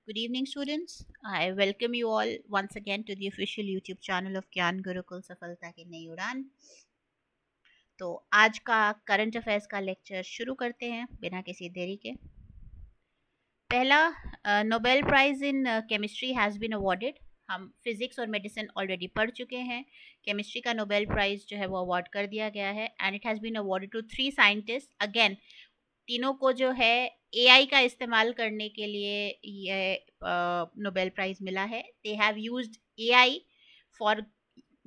Good evening, students. I welcome you all once again to the official YouTube channel of ज्ञान गुरुकुल सफलता की नई उड़ान। तो आज का करंट अफेयर्स का लेक्चर शुरू करते हैं बिना किसी देरी के। पहला, Nobel prize in chemistry has been awarded. हम फिजिक्स और मेडिसिन ऑलरेडी पढ़ चुके हैं। केमिस्ट्री का नोबेल प्राइज जो है वो अवार्ड कर दिया गया है and it has been awarded to 3 scientist. Again तीनों को जो है एआई का इस्तेमाल करने के लिए ये नोबेल प्राइज मिला है। They have used AI for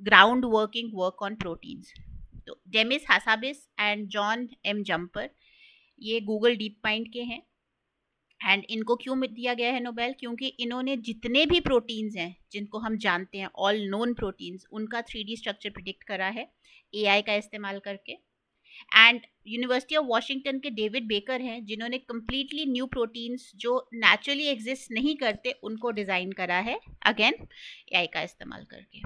ground working work on proteins. तो Demis Hassabis and John M Jumper ये गूगल डीप माइंड के हैं एंड इनको क्यों दिया गया है नोबेल? क्योंकि इन्होंने जितने भी प्रोटीन्स हैं जिनको हम जानते हैं, ऑल नोन प्रोटीन्स, उनका 3D स्ट्रक्चर प्रिडिक्ट करा है एआई का इस्तेमाल करके। एंड यूनिवर्सिटी ऑफ वॉशिंगटन के डेविड बेकर हैं जिन्होंने कम्प्लीटली न्यू प्रोटीन्स जो नेचुरली एग्जिस्ट नहीं करते उनको डिज़ाइन करा है, अगेन एआई का इस्तेमाल करके।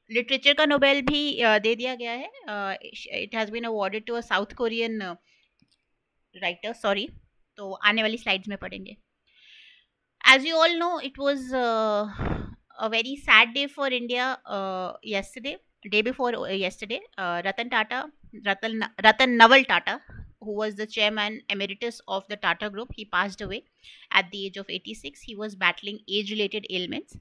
लिटरेचर का नोबेल भी दे दिया गया है। It has been awarded to a South Korean writer, sorry, तो आने वाली स्लाइड्स में पढ़ेंगे। As you all know, it was a very sad day for India yesterday, day before yesterday. Ratan Naval Tata, who was the chairman emeritus of the Tata Group, he passed away at the age of 86. He was battling age-related ailments.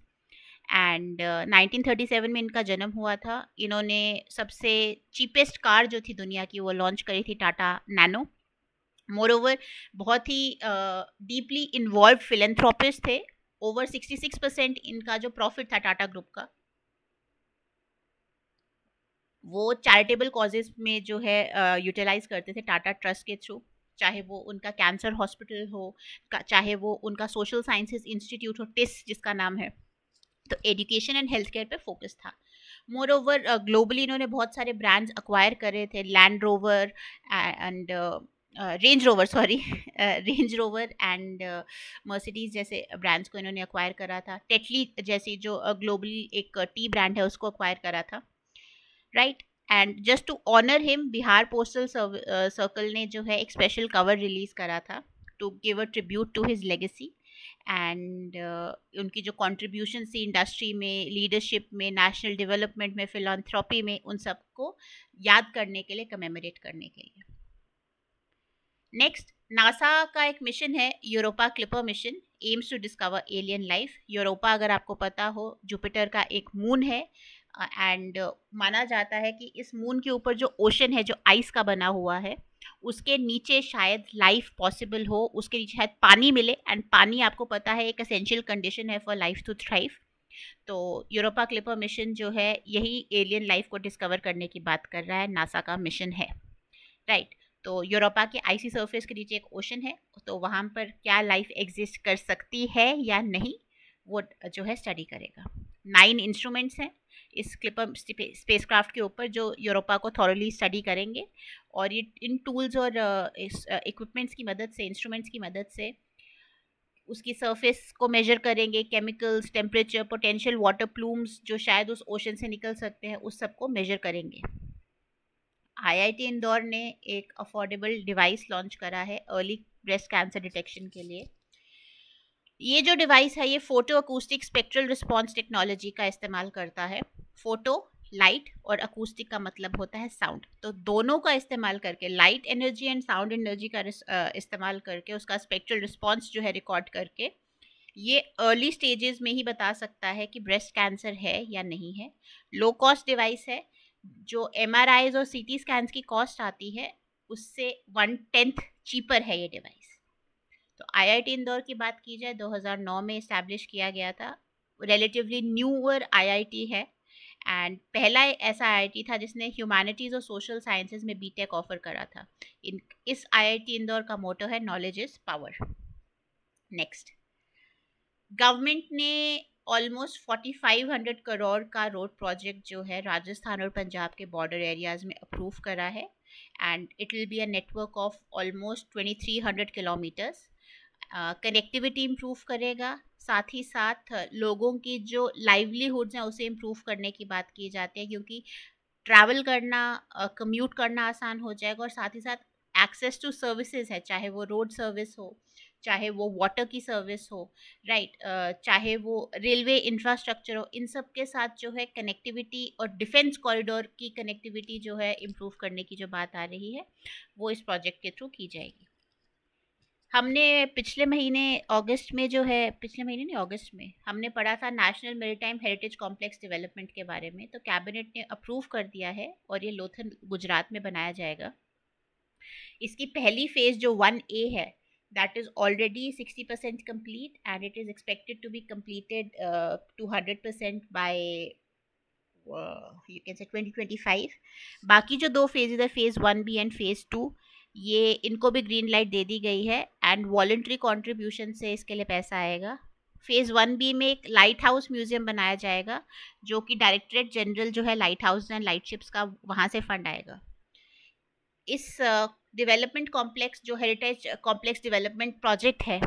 And 1937 में इनका जन्म हुआ था। इन्होंने सबसे cheapest car जो थी दुनिया की वो लॉन्च करी थी, टाटा नैनो। मोरओवर बहुत ही डीपली इन्वॉल्व फिलेंथ्रोपिस्ट थे। ओवर 66% इनका जो प्रॉफिट था टाटा ग्रुप का वो चैरिटेबल कॉजेज में जो है यूटिलाइज करते थे टाटा ट्रस्ट के थ्रू। चाहे वो उनका कैंसर हॉस्पिटल हो, चाहे वो उनका सोशल साइंसेज इंस्टीट्यूट हो, टिस जिसका नाम है। तो एजुकेशन एंड हेल्थ केयर पे फोकस था। मोर ओवर ग्लोबली इन्होंने बहुत सारे ब्रांड्स अक्वायर करे थे, land rover and range rover, sorry range rover and Mercedes जैसे ब्रांड्स को इन्होंने अक्वायर करा था। टेटली जैसी जो ग्लोबली एक टी ब्रांड है उसको अक्वायर करा था, right. And just to honour him Bihar postal circle ने जो है एक स्पेशल कवर रिलीज करा था to give a tribute to his legacy and उनकी जो कॉन्ट्रीब्यूशन थी इंडस्ट्री में, लीडरशिप में, नेशनल डेवलपमेंट में, फिलॉन्थ्रोपी में, उन सबको याद करने के लिए, कमेमोरेट करने के लिए। नेक्स्ट, नासा का एक मिशन है Europa Clipper mission, aims to discover alien life. Europa अगर आपको पता हो जुपिटर का एक मून है एंड माना जाता है कि इस मून के ऊपर जो ओशन है जो आइस का बना हुआ है उसके नीचे शायद लाइफ पॉसिबल हो, उसके नीचे शायद पानी मिले एंड पानी आपको पता है एक एसेंशियल कंडीशन है फॉर लाइफ टू थ्राइव। तो यूरोपा क्लिपर मिशन जो है यही एलियन लाइफ को डिस्कवर करने की बात कर रहा है, नासा का मिशन है, राइट। तो यूरोपा के आइसी सरफेस के नीचे एक ओशन है, तो वहाँ पर क्या लाइफ एग्जिस्ट कर सकती है या नहीं वो जो है स्टडी करेगा। 9 इंस्ट्रूमेंट्स हैं इस क्लिपर स्पेसक्राफ्ट के ऊपर जो यूरोपा को थॉरली स्टडी करेंगे और ये इन टूल्स और इस इक्विपमेंट्स की मदद से, इंस्ट्रूमेंट्स की मदद से उसकी सरफेस को मेजर करेंगे। Chemicals, temperature, potential water plumes जो शायद उस ओशन से निकल सकते हैं उस सबको मेजर करेंगे। आईआईटी इंदौर ने एक अफोर्डेबल डिवाइस लॉन्च करा है अर्ली ब्रेस्ट कैंसर डिटेक्शन के लिए। ये जो डिवाइस है ये photo acoustic spectral response technology का इस्तेमाल करता है। फोटो लाइट और अकूस्टिक का मतलब होता है साउंड, तो दोनों का इस्तेमाल करके, light energy and sound energy का इस्तेमाल करके उसका स्पेक्ट्रल रिस्पॉन्स जो है रिकॉर्ड करके ये अर्ली स्टेजेस में ही बता सकता है कि ब्रेस्ट कैंसर है या नहीं है। लो कॉस्ट डिवाइस है, जो MRIs और CT स्कैन्स की कॉस्ट आती है उससे 1/10 चीपर है ये डिवाइस। तो आईआईटी इंदौर की बात की जाए 2009 में इस्टेब्लिश किया गया था, रिलेटिवली न्यूअर आईआईटी है एंड पहला ऐसा आईआईटी था जिसने ह्यूमैनिटीज़ और सोशल साइंसेज में बीटेक ऑफर करा था। इस आईआईटी इंदौर का मोटो है knowledge is power. Next, government ने ऑलमोस्ट 4500 करोड़ का रोड प्रोजेक्ट जो है राजस्थान और पंजाब के बॉर्डर एरियाज में अप्रूव करा है and it will be a network of almost 2300 kilometres. Connectivity improve करेगा, साथ ही साथ लोगों की जो लाइवलीहुड्स हैं उसे इम्प्रूव करने की बात की जाती है, क्योंकि ट्रैवल करना, कम्यूट करना आसान हो जाएगा और साथ ही साथ एक्सेस टू सर्विसेज है, चाहे वो रोड सर्विस हो, चाहे वो वाटर की सर्विस हो, राइट, चाहे वो रेलवे इंफ्रास्ट्रक्चर हो, इन सब के साथ जो है कनेक्टिविटी और डिफेंस कॉरिडोर की कनेक्टिविटी जो है इम्प्रूव करने की जो बात आ रही है वो इस प्रोजेक्ट के थ्रू की जाएगी। हमने पिछले महीने अगस्त में जो है, पिछले महीने नहीं, अगस्त में हमने पढ़ा था national maritime heritage complex development के बारे में, तो कैबिनेट ने अप्रूव कर दिया है और ये लोथल गुजरात में बनाया जाएगा। इसकी पहली फेज जो 1A है that is already 60% complete and it is expected to be completed to 100% by you can say 2025। बाकी जो दो फेजेज है, फेज 1B एंड फेज 2, ये इनको भी ग्रीन लाइट दे दी गई है एंड वॉलंटरी कंट्रीब्यूशन से इसके लिए पैसा आएगा। फेज 1B में एक लाइट हाउस म्यूजियम बनाया जाएगा जो कि डायरेक्टरेट जनरल जो है light house and light ships का, वहाँ से फंड आएगा। इस डेवलपमेंट कॉम्प्लेक्स जो हेरिटेज कॉम्प्लेक्स डेवलपमेंट प्रोजेक्ट है,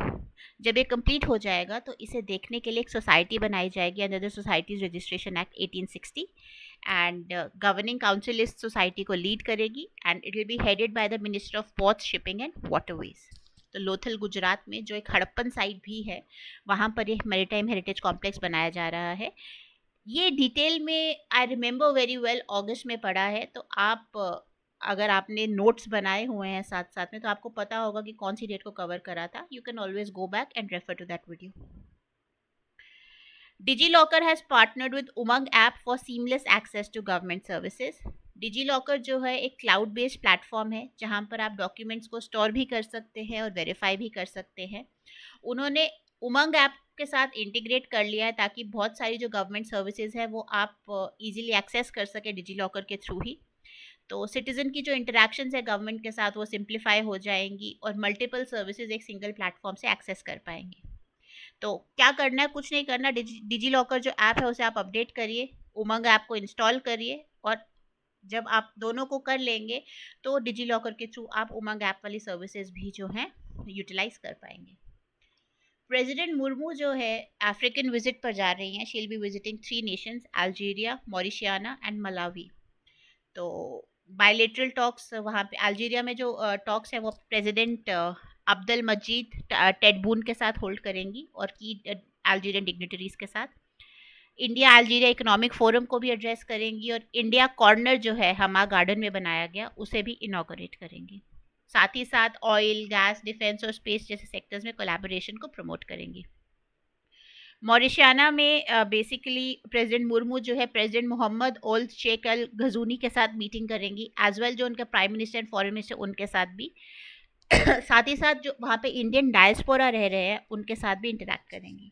जब ये कंप्लीट हो जाएगा तो इसे देखने के लिए एक सोसाइटी बनाई जाएगी under the societies registration act 1860 and governing council इस सोसाइटी को लीड करेगी and it will be headed by the minister of ports, shipping and waterways. तो लोथल गुजरात में जो एक हड़प्पन साइट भी है वहाँ पर एक मैरीटाइम हेरिटेज कॉम्प्लेक्स बनाया जा रहा है। ये डिटेल में आई रिमेंबर वेरी वेल अगस्त में पढ़ा है, तो आप अगर आपने नोट्स बनाए हुए हैं साथ साथ में तो आपको पता होगा कि कौन सी डेट को कवर करा था। You can always go back and refer to that video. DigiLocker has partnered with Umang app for seamless access to government services. DigiLocker जो है एक क्लाउड बेस्ड प्लेटफॉर्म है जहां पर आप डॉक्यूमेंट्स को स्टोर भी कर सकते हैं और वेरीफाई भी कर सकते हैं। उन्होंने उमंग ऐप के साथ इंटीग्रेट कर लिया है ताकि बहुत सारी जो गवर्नमेंट सर्विसेज है वो आप इजीली एक्सेस कर सके डिजीलॉकर के थ्रू ही। तो सिटीजन की जो इंटरेक्शंस है गवर्नमेंट के साथ वो सिंप्लीफाई हो जाएंगी और मल्टीपल सर्विसेज एक सिंगल प्लेटफॉर्म से एक्सेस कर पाएंगे। तो क्या करना है, कुछ नहीं करना, डिजी लॉकर जो ऐप है उसे आप अपडेट करिए, उमंग ऐप को इंस्टॉल करिए और जब आप दोनों को कर लेंगे तो डिजी लॉकर के थ्रू आप उमंग ऐप वाली सर्विसेज भी जो हैं यूटिलाइज कर पाएंगे। प्रेसिडेंट मुर्मू जो है अफ्रीकन विजिट पर जा रही हैं। She will be visiting 3 nations, Algeria, Mauritania and Malawi. तो बायलेटरल टॉक्स वहाँ पे अल्जीरिया में जो टॉक्स है वो प्रेसिडेंट अब्दुल मजीद टेडबून के साथ होल्ड करेंगी और की अल्जीरियन डिग्निटरीज के साथ। इंडिया अल्जीरिया इकोनॉमिक फोरम को भी एड्रेस करेंगी और इंडिया कॉर्नर जो है हमा गार्डन में बनाया गया उसे भी इनॉग्रेट करेंगी। साथ ही साथ ऑयल, गैस, डिफेंस और स्पेस जैसे सेक्टर्स में कोलैबोरेशन को प्रमोट करेंगी। मॉरिशियाना में बेसिकली प्रेसिडेंट मुर्मू जो है प्रेसिडेंट मोहम्मद ओल्ड शेख अल गजूनी के साथ मीटिंग करेंगी, एज वेल जो उनके prime minister and foreign minister उनके साथ भी साथ ही साथ जो वहाँ पे इंडियन डायस्पोरा रह रहे हैं उनके साथ भी इंटरेक्ट करेंगी।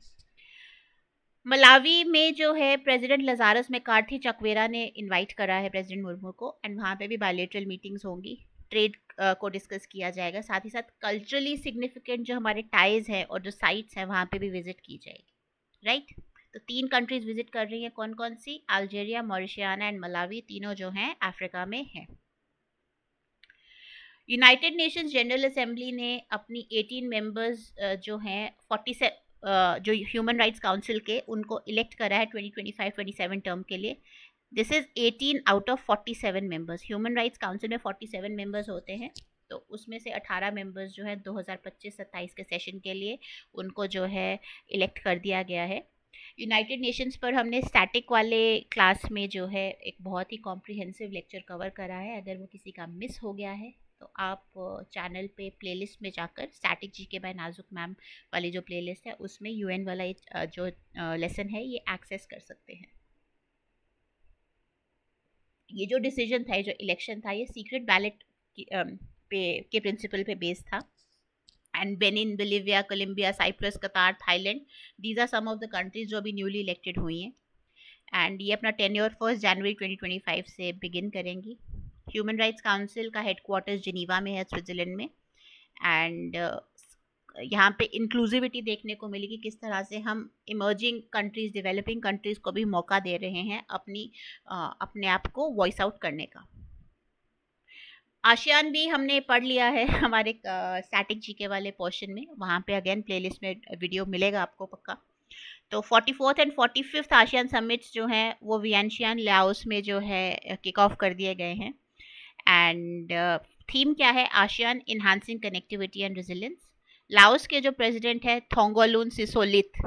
मलावी में जो है प्रेसिडेंट लजारस मैकार्थी चकवेरा ने इनवाइट करा है प्रेसिडेंट मुर्मू को एंड वहाँ पे भी बायलेटरल मीटिंग्स होंगी, ट्रेड को डिस्कस किया जाएगा। साथ ही साथ कल्चरली सिग्निफिकेंट जो हमारे टाइज हैं और जो साइट्स हैं वहाँ पे भी विजिट की जाएगी, राइट। तो 3 कंट्रीज विजिट कर रही हैं, कौन कौन सी? अल्जीरिया, मॉरिशियाना एंड मलावी, तीनों जो हैं अफ्रीका में हैं। यूनाइटेड नेशंस जनरल असेंबली ने अपनी 18 मेंबर्स जो हैं 47 जो ह्यूमन राइट्स काउंसिल के उनको इलेक्ट करा है 2025-27 टर्म के लिए। This is 18 out of 47 members. Human rights council में 47 मेंबर्स होते हैं, तो उसमें से 18 मेंबर्स जो है 2025-27 के सेशन के लिए उनको जो है इलेक्ट कर दिया गया है। यूनाइटेड नेशंस पर हमने स्टैटिक वाले क्लास में जो है एक बहुत ही कॉम्प्रिहेंसिव लेक्चर कवर करा है। अगर वो किसी का मिस हो गया है तो आप चैनल पे प्लेलिस्ट में जाकर स्टैटिक जीके बाय नाजुक मैम वाली जो प्लेलिस्ट है उसमें यूएन वाला जो लेसन है ये एक्सेस कर सकते हैं। ये जो डिसीजन था, जो इलेक्शन था, ये सीक्रेट बैलेट के प्रिंसिपल पे बेस्ड था and Benin, Bolivia, Colombia, Cyprus, Qatar, Thailand, these are some of the countries जो अभी न्यूली इलेक्टेड हुई हैं एंड ये अपना टेन्योर 1 जनवरी 2025 से बिगिन करेंगी। ह्यूमन राइट्स काउंसिल का हेडक्वार्टर्स जिनीवा में है, स्विट्ज़रलैंड में एंड यहाँ पे इंक्लूसिविटी देखने को मिली कि किस तरह से हम इमर्जिंग कंट्रीज़, डेवलपिंग कंट्रीज़ को भी मौका दे रहे हैं अपने आप को वॉइस आउट करने का। आशियान भी हमने पढ़ लिया है हमारे स्टैटिक जीके वाले पोर्शन में, वहाँ पे अगेन प्लेलिस्ट में वीडियो मिलेगा आपको पक्का। तो 44th and 45th ASEAN summits जो हैं वो वियेंटियान, लाओस में जो है किक ऑफ कर दिए गए हैं एंड थीम क्या है? ASEAN enhancing connectivity and resilience. Laos के जो प्रेसिडेंट है थोंगोलून सिसोलिथ,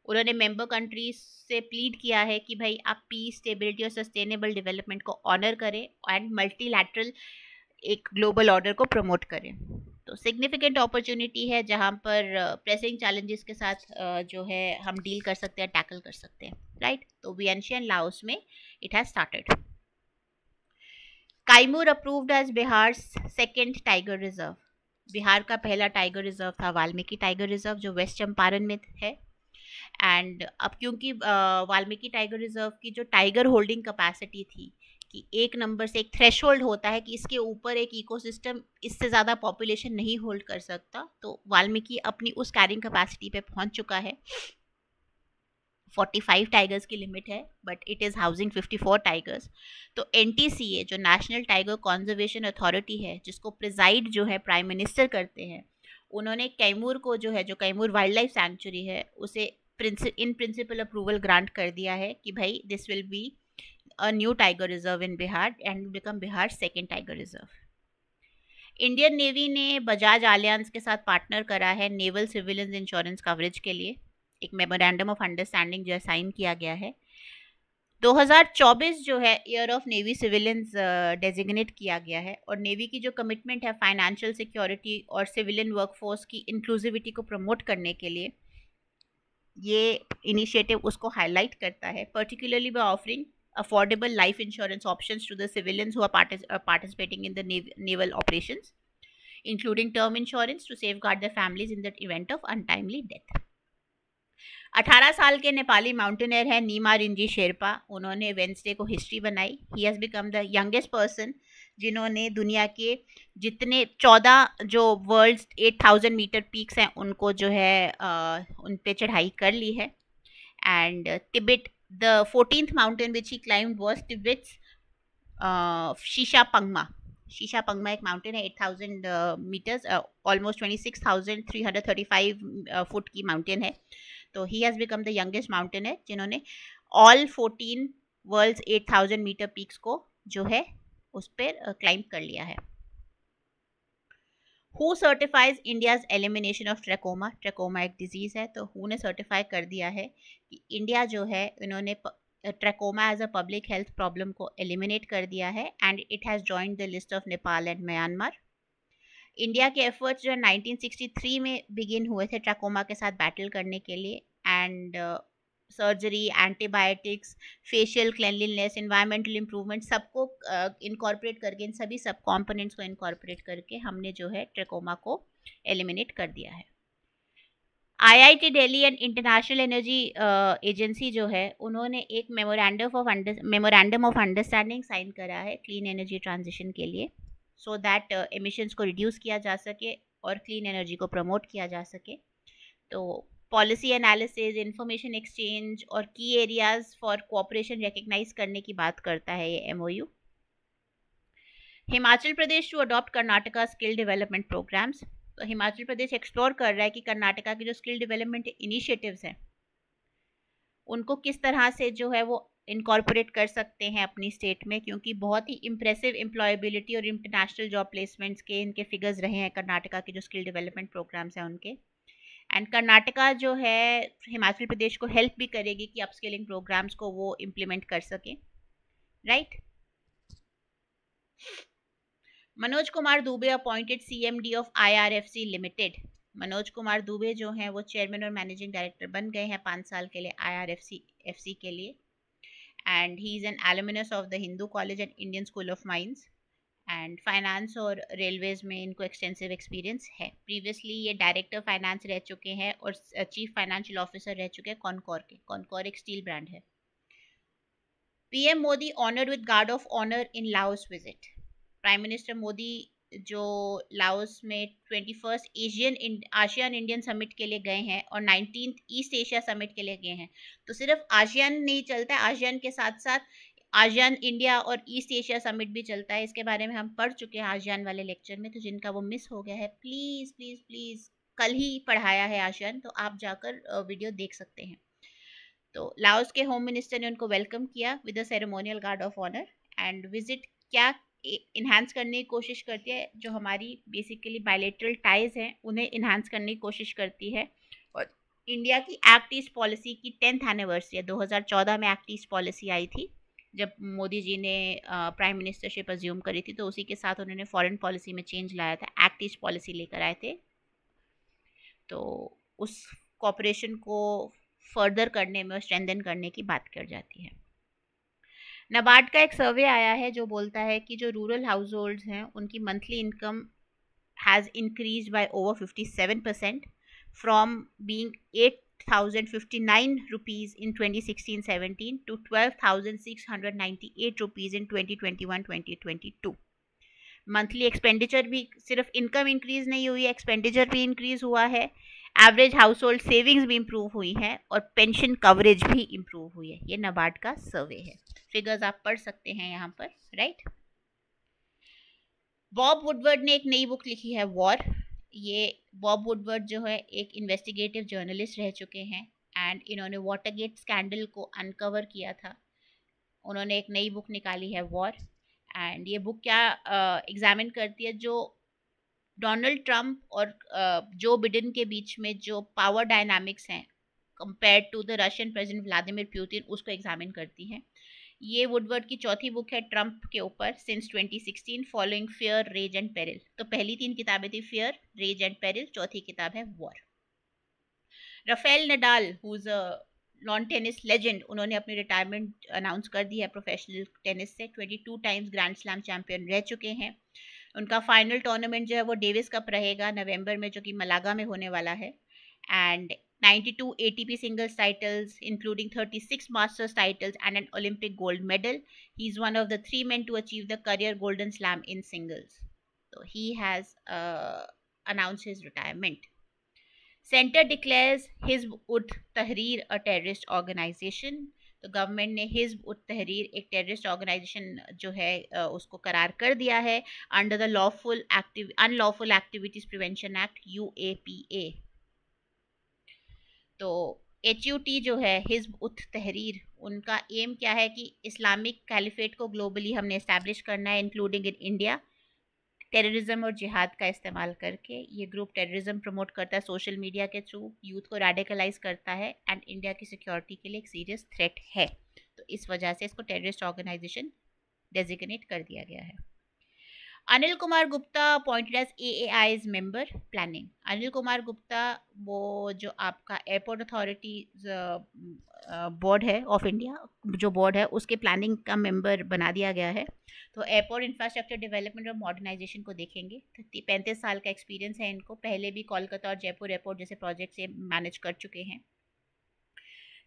उन्होंने मेंबर कंट्रीज से प्लीड किया है कि भाई आप पीस, स्टेबिलिटी और सस्टेनेबल डेवलपमेंट को ऑनर करें एंड मल्टीलैटरल एक ग्लोबल ऑर्डर को प्रमोट करें। तो सिग्निफिकेंट अपॉर्चुनिटी है जहां पर प्रेसिंग चैलेंजेस के साथ जो है हम डील कर सकते हैं, टैकल कर सकते हैं, राइट। तो वियंशियन लाओस में it has started. Kaimur approved as Bihar second tiger reserve. Bihar का पहला टाइगर रिजर्व था वाल्मीकि टाइगर रिजर्व, जो वेस्ट चंपारण में है। एंड अब क्योंकि वाल्मीकि टाइगर रिजर्व की जो टाइगर होल्डिंग कैपेसिटी थी कि एक नंबर से एक थ्रेशोल्ड होता है कि इसके ऊपर एक इकोसिस्टम इससे ज़्यादा पॉपुलेशन नहीं होल्ड कर सकता, तो वाल्मीकि अपनी उस कैरिंग कैपेसिटी पे पहुंच चुका है। 45 टाइगर्स की लिमिट है, but it is housing 54 tigers. तो NTCA जो नेशनल टाइगर कंजर्वेशन अथॉरिटी है, जिसको प्रिजाइड जो है प्राइम मिनिस्टर करते हैं, उन्होंने कैमूर को जो है, जो कैमूर वाइल्ड लाइफ सैंक्चुरी है, उसे इन प्रिंसिपल अप्रूवल ग्रांट कर दिया है कि भाई this will be a new tiger reserve in Bihar and become Bihar second tiger reserve. Indian navy ने बजाज आलियांस के साथ पार्टनर करा है नेवल सिविलियंस इंश्योरेंस कवरेज के लिए। एक मेमोरेंडम ऑफ अंडरस्टैंडिंग जो है साइन किया गया है। 2024 जो है year of navy civilians designate किया गया है, और नेवी की जो कमिटमेंट है फाइनेंशियल सिक्योरिटी और सिविलियन वर्कफोर्स की इंक्लूसिविटी को प्रमोट करने के लिए, ये इनिशिएटिव उसको हाईलाइट करता है, particularly by offering affordable life insurance options to the civilians who are participating in the naval operations, including term insurance to safeguard their families in the event of untimely death. 18 साल के Nepali mountaineer है नीमा रिंजी शेरपा, उन्होंने Wednesday को history बनाई। He has become the youngest person जिन्होंने दुनिया के जितने 14 जो वर्ल्ड 8000 मीटर पीक्स हैं उनको जो है उन पे चढ़ाई कर ली है। And Tibet, the 14th mountain which he climbed was Tibet's Shisha Pangma. शीशा पंगमा एक माउंटेन है 8000 मीटर्स, ऑलमोस्ट 26,335 फुट की माउंटेन है। तो he has become the youngest mountain है जिन्होंने ऑल 14 वर्ल्ड्स 8000 मीटर पीक्स को जो है उस पर क्लाइंब कर लिया है। Who certifies India's elimination of trachoma. Trachoma एक डिजीज़ है, तो हु ने सर्टिफाई कर दिया है कि इंडिया जो है इन्होंने trachoma as a public health problem को एलिमिनेट कर दिया है and it has joined the list of Nepal and Myanmar. India के एफर्ट्स जो 1963 में बिगिन हुए थे ट्रैकोमा के साथ बैटल करने के लिए, and surgery, antibiotics, facial cleanliness, environmental improvement सबको इनकॉर्पोरेट करके, इन सभी सब कॉम्पोनेंट्स को इनकॉर्पोरेट करके हमने जो है ट्रैकोमा को एलिमिनेट कर दिया है। IIT Delhi and international energy agency जो है उन्होंने एक मेमोरेंडम ऑफ अंडरस्टैंडिंग साइन करा है क्लीन एनर्जी ट्रांजिशन के लिए, सो दैट एमिशंस को रिड्यूस किया जा सके और क्लीन एनर्जी को प्रमोट किया जा सके। तो पॉलिसी एनालिसिस, इंफॉर्मेशन एक्सचेंज और की एरियाज फॉर कोऑपरेशन रिकग्नाइज करने की बात करता है ये MOU। Himachal Pradesh to adopt Karnataka skill development programmes. तो हिमाचल प्रदेश एक्सप्लोर कर रहा है कि कर्नाटका के जो स्किल डेवलपमेंट इनिशिएटिव्स हैं उनको किस तरह से जो है वो इनकॉर्पोरेट कर सकते हैं अपनी स्टेट में, क्योंकि बहुत ही इम्प्रेसिव एम्प्लॉयबिलिटी और इंटरनेशनल जॉब प्लेसमेंट्स के इनके फिगर्स रहे हैं कर्नाटका के जो स्किल डेवलपमेंट प्रोग्राम्स हैं उनके। एंड कर्नाटका जो है हिमाचल प्रदेश को हेल्प भी करेगी कि अपस्किलिंग प्रोग्राम्स को वो इम्प्लीमेंट कर सकें, right. Manoj Kumar Dubey appointed CMD of IRFC limited. Manoj Kumar Dubey जो हैं वो चेयरमैन और मैनेजिंग डायरेक्टर बन गए हैं 5 साल के लिए IRFC के लिए। And he is an alumnus of the Hindu college and Indian school of mines, and finance और रेलवेज में इनको एक्सटेंसिव एक्सपीरियंस है। प्रीवियसली ये डायरेक्टर फाइनेंस रह चुके हैं और चीफ फाइनेंशियल ऑफिसर रह चुके हैं कॉनकॉर के। कॉनकॉर एक स्टील ब्रांड है। PM Modi honoured with guard of honour in Laos visit. Prime minister Modi जो लाओस में 21st आसियान इंडियन समिट के लिए गए हैं और 19th ईस्ट एशिया समिट के लिए गए हैं। तो सिर्फ आसियान नहीं चलता है, आसियान के साथ साथ आसियान इंडिया और ईस्ट एशिया समिट भी चलता है। इसके बारे में हम पढ़ चुके हैं आसियान वाले लेक्चर में, तो जिनका वो मिस हो गया है प्लीज़ प्लीज़ प्लीज़, कल ही पढ़ाया है आसियान, तो आप जाकर वीडियो देख सकते हैं। तो लाओस के होम मिनिस्टर ने उनको वेलकम किया with a ceremonial guard of honour and visit. क्या इन्हांस करने की कोशिश करती है, जो हमारी बेसिकली बायलेटरल टाइज हैं उन्हें इन्हांस करने की कोशिश करती है। और इंडिया की एक्ट ईस्ट पॉलिसी की 10th एनिवर्सरी है, 2014 में एक्ट ईस्ट पॉलिसी आई थी जब मोदी जी ने प्राइम मिनिस्टरशिप अज्यूम करी थी, तो उसी के साथ उन्होंने फॉरेन पॉलिसी में चेंज लाया था, एक्ट ईस्ट पॉलिसी लेकर आए थे। तो उस कॉपरेशन को फर्दर करने में और स्ट्रेंथन करने की बात कर जाती है। नाबार्ड का एक सर्वे आया है जो बोलता है कि जो रूरल हाउस होल्ड्स हैं उनकी monthly income has increase by over 57% from being 8,059 rupees in 2016-17 to 12,698 rupees in 2021-2022। Monthly expenditure भी, सिर्फ इनकम इंक्रीज नहीं हुई है, एक्सपेंडिचर भी इंक्रीज हुआ है, एवरेज हाउस होल्ड सेविंग्स भी इम्प्रूव हुई है और पेंशन कवरेज भी इम्प्रूव हुई है। ये नाबार्ड का सर्वे है, फिगर्स आप पढ़ सकते हैं यहाँ पर, राइट। बॉब वुडवर्ड ने एक नई बुक लिखी है, वॉर। ये बॉब वुडवर्ड जो है एक इन्वेस्टिगेटिव जर्नलिस्ट रह चुके हैं एंड इन्होंने वाटरगेट स्कैंडल को अनकवर किया था। उन्होंने एक नई बुक निकाली है, वॉर। एंड ये बुक क्या एग्जामिन करती है, जो डोनाल्ड ट्रंप और जो बिडेन के बीच में जो पावर डायनामिक्स हैं compared to the Russian president Vladimir Putin, उसको एग्जामिन करती हैं। ये वुडवर्ड की चौथी बुक है ट्रंप के ऊपर since 2016, following fear, rage and peril. तो पहली 3 किताबें थी फियर, रेज एंड पेरिल, चौथी किताब है war. Rafael Nadal, who is a non tennis legend, उन्होंने अपनी रिटायरमेंट अनाउंस कर दी है प्रोफेशनल टेनिस से। 22 टाइम्स ग्रैंड स्लैम चैंपियन रह चुके हैं। उनका फाइनल टूर्नामेंट जो है वो डेविस कप रहेगा नवंबर में, जो कि मलागा में होने वाला है। And 92 ATP singles titles, including 36 Masters titles and an Olympic gold medal. He is one of the 3 men to achieve the career Golden Slam in singles. So he has announced his retirement. Center declares Hizb ut Tahrir a terrorist organization. तो government ने हिज़्ब उत तहरीर एक terrorist organisation जो है उसको करार कर दिया है under the unlawful activities prevention act UAPA। तो HUT जो है हिज़्ब उत तहरीर, उनका एम क्या है कि इस्लामिक कैलिफेट को ग्लोबली हमने इस्टेब्लिश करना है, इंक्लूडिंग इन इंडिया। टेररिज्म और जिहाद का इस्तेमाल करके ये ग्रुप टेररिज्म प्रमोट करता है सोशल मीडिया के थ्रू, यूथ को रेडिकलाइज करता है एंड इंडिया की सिक्योरिटी के लिए एक सीरियस थ्रेट है। तो इस वजह से इसको टेररिस्ट ऑर्गेनाइजेशन डेजिग्नेट कर दिया गया है। Anil Kumar Gupta appointed as AAI's member planning. Anil Kumar Gupta वो जो आपका एयरपोर्ट अथॉरिटी बोर्ड है ऑफ इंडिया, जो बोर्ड है उसके प्लानिंग का मेंबर बना दिया गया है। तो एयरपोर्ट इंफ्रास्ट्रक्चर डेवलपमेंट और मॉडर्नाइजेशन को देखेंगे। 35 साल का एक्सपीरियंस है इनको, पहले भी कोलकाता और जयपुर एयरपोर्ट जैसे प्रोजेक्ट से मैनेज कर चुके हैं।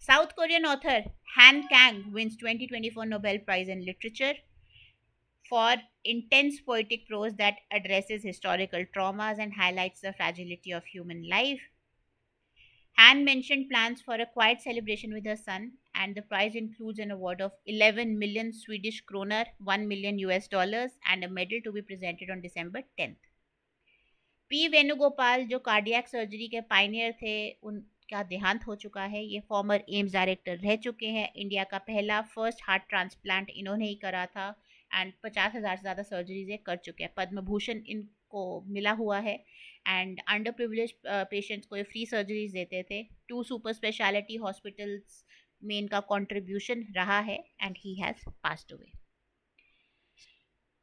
South Korean author Han Kang wins 2024 नोबेल प्राइज इन लिटरेचर for intense poetic prose that addresses historical traumas and highlights the fragility of human life. Han mentioned plans for a quiet celebration with her son, and the prize includes an award of 11 million Swedish kroner, $1 million US, and a medal to be presented on December 10th. P. Venugopal जो cardiac surgery के Pioneer थे, उनका देहांत हो चुका है। ये farmer AIIMS director रह चुके हैं। इंडिया का पहला फर्स्ट हार्ट ट्रांसप्लांट इन्होंने ही करा था एंड 50,000 से ज़्यादा सर्जरीज ये कर चुके हैं। पद्म भूषण इनको मिला हुआ है एंड अंडर प्रिविलेज पेशेंट्स को ये फ्री सर्जरीज देते थे। 2 सुपर स्पेशलिटी हॉस्पिटल्स में इनका कंट्रीब्यूशन रहा है and he has passed away.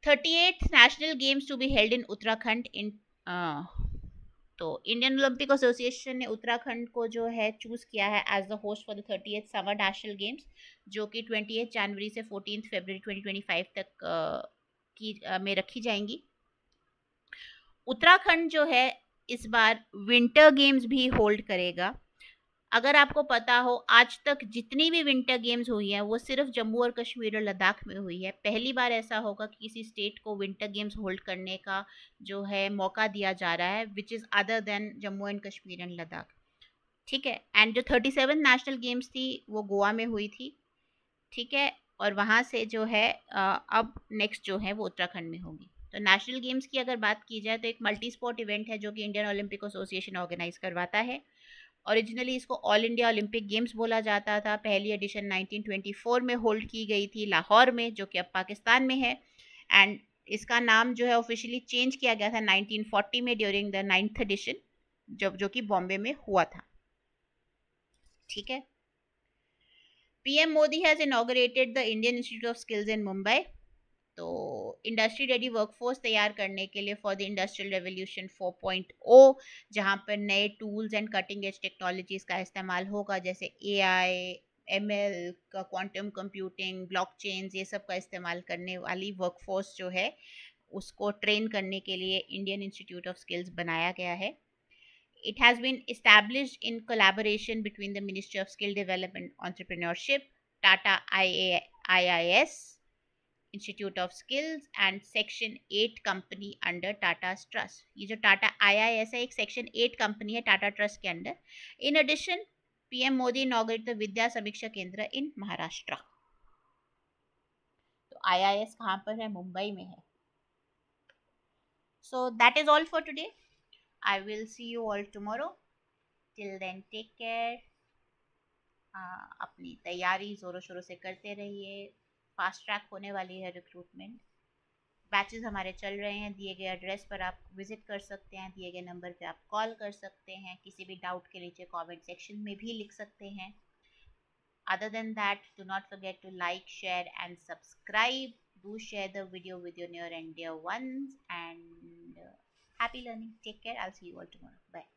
38th national games to be held in Uttarakhand in तो इंडियन ओलंपिक एसोसिएशन ने उत्तराखंड को जो है चूज़ किया है as the host for the 38th summer national games, जो कि 28 जनवरी से 14 फरवरी 2025 तक में रखी जाएंगी। उत्तराखंड जो है इस बार विंटर गेम्स भी होल्ड करेगा। अगर आपको पता हो, आज तक जितनी भी विंटर गेम्स हुई हैं वो सिर्फ जम्मू और कश्मीर और लद्दाख में हुई है। पहली बार ऐसा होगा कि किसी स्टेट को विंटर गेम्स होल्ड करने का जो है मौका दिया जा रहा है, which is other than Jammu and Kashmir and Ladakh. ठीक है। एंड जो 37 नेशनल गेम्स थी वो गोवा में हुई थी। ठीक है। और वहाँ से जो है अब नेक्स्ट जो है वो उत्तराखंड में होगी। तो नेशनल गेम्स की अगर बात की जाए तो एक मल्टी स्पोर्ट इवेंट है जो कि इंडियन ओलंपिक एसोसिएशन ऑर्गेनाइज करवाता है। ओरिजिनली इसको ऑल इंडिया ओलंपिक गेम्स बोला जाता था। पहली एडिशन 1924 में होल्ड की गई थी लाहौर में, जो कि अब पाकिस्तान में है। एंड इसका नाम जो है ऑफिशियली चेंज किया गया था 1940 में ड्यूरिंग द 9th एडिशन, जब जो कि बॉम्बे में हुआ था। ठीक है। PM Modi has inaugurated the Indian institute of skills in Mumbai. तो इंडस्ट्री रेडी वर्कफोर्स तैयार करने के लिए फॉर द इंडस्ट्रियल रेवोल्यूशन 4.0, जहाँ पर नए tools and cutting edge technologies का इस्तेमाल होगा, जैसे एआई, एमएल का, क्वांटम कंप्यूटिंग, ब्लॉकचेन, ये सब का इस्तेमाल करने वाली वर्कफोर्स जो है उसको ट्रेन करने के लिए इंडियन इंस्टीट्यूट ऑफ स्किल्स बनाया गया है। It has been established in collaboration between the Ministry of Skill Development Entrepreneurship, Tata IIS, institute of skills and section 8 company under Tata trust. ये जो टाटा IIS है एक सेक्शन 8 कंपनी है टाटा ट्रस्ट के under. In addition PM Modi inaugurate the Vidya Samiksha Kendra इन महाराष्ट्र। तो IIS कहाँ पर है? मुंबई में है। So that is all for today. I will see you all tomorrow. Till then take care. अपनी तैयारी ज़ोरों शोरों से करते रहिए। फास्ट ट्रैक होने वाली है रिक्रूटमेंट। बैचेस हमारे चल रहे हैं। दिए गए एड्रेस पर आप विजिट कर सकते हैं, दिए गए नंबर पे आप कॉल कर सकते हैं। किसी भी डाउट के नीचे कमेंट सेक्शन में भी लिख सकते हैं। Other than that, do not forget to like, share and subscribe. Do share the video with your near and dear ones, and happy learning. Take care. I'll see you all tomorrow. Bye.